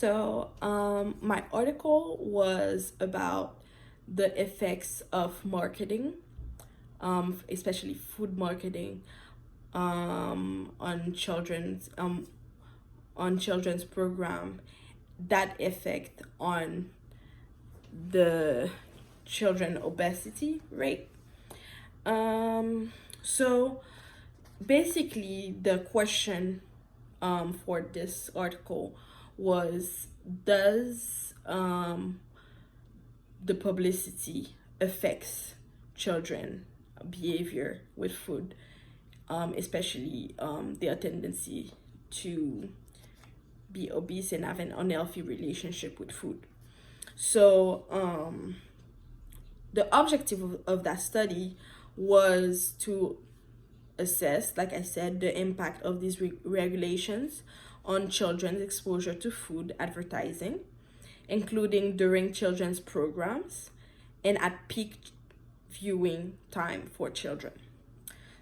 My article was about the effects of marketing, especially food marketing, on children's program, that effect on the children obesity rate. Um, so basically, the question for this article was, does the publicity affects children behavior with food, especially their tendency to be obese and have an unhealthy relationship with food. So the objective of that study was to assess, like I said, the impact of these regulations on children's exposure to food advertising, including during children's programs and at peak viewing time for children.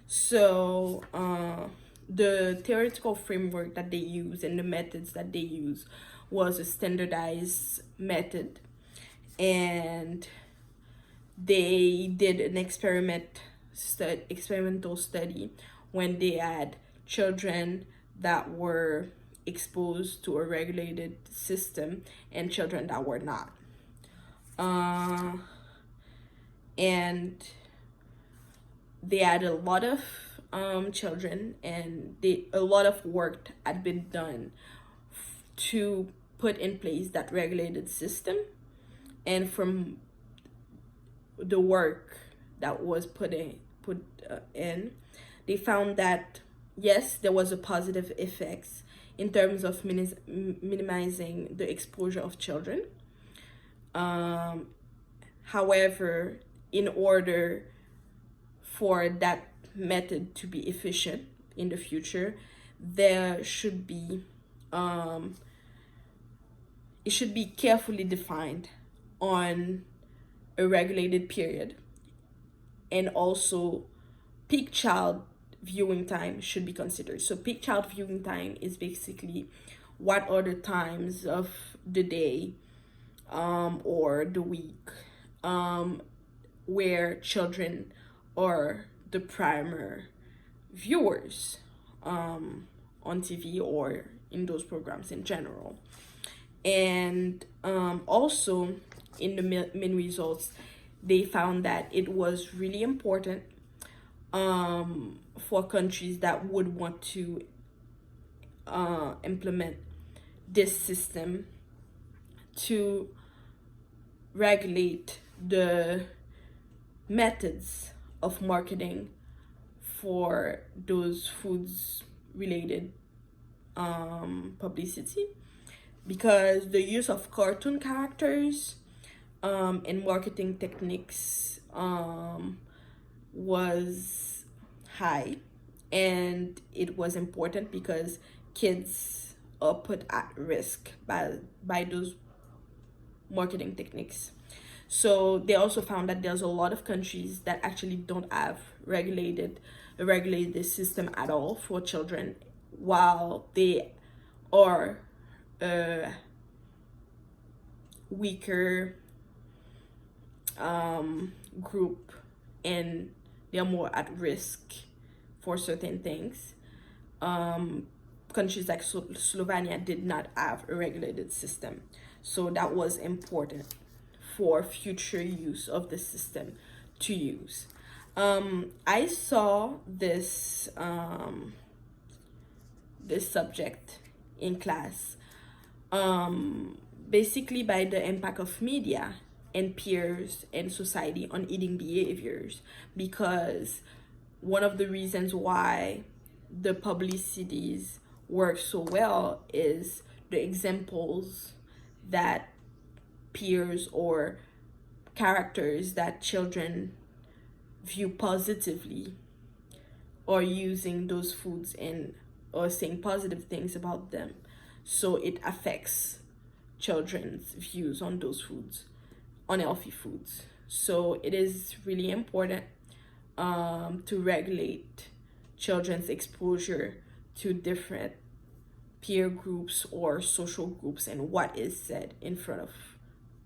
So the theoretical framework that they use and the methods that they use was a standardized method, and they did an experimental study when they had children that were exposed to a regulated system and children that were not. And they had a lot of children, and a lot of work had been done to put in place that regulated system. And from the work that was put in, they found that yes, there was a positive effects in terms of minimizing the exposure of children. However, in order for that method to be efficient in the future, there should be it should be carefully defined on a regulated period, and also peak child viewing time should be considered. So peak child viewing time is basically what are the times of the day or the week where children are the primary viewers on TV or in those programs in general. And also in the main results, they found that it was really important for countries that would want to implement this system to regulate the methods of marketing for those foods related publicity, because the use of cartoon characters and marketing techniques was high, and it was important because kids are put at risk by those marketing techniques. So they also found that there's a lot of countries that actually don't have a regulated system at all for children, while they are weaker group, and they're more at risk for certain things. Countries like Slovenia did not have a regulated system, so that was important for future use of the system to use. I saw this this subject in class, basically by the impact of media and peers and society on eating behaviors, because one of the reasons why the publicities work so well is the examples that peers or characters that children view positively or using those foods and or saying positive things about them. So it affects children's views on those foods, unhealthy foods. So it is really important to regulate children's exposure to different peer groups or social groups and what is said in front of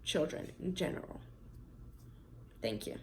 children in general. Thank you.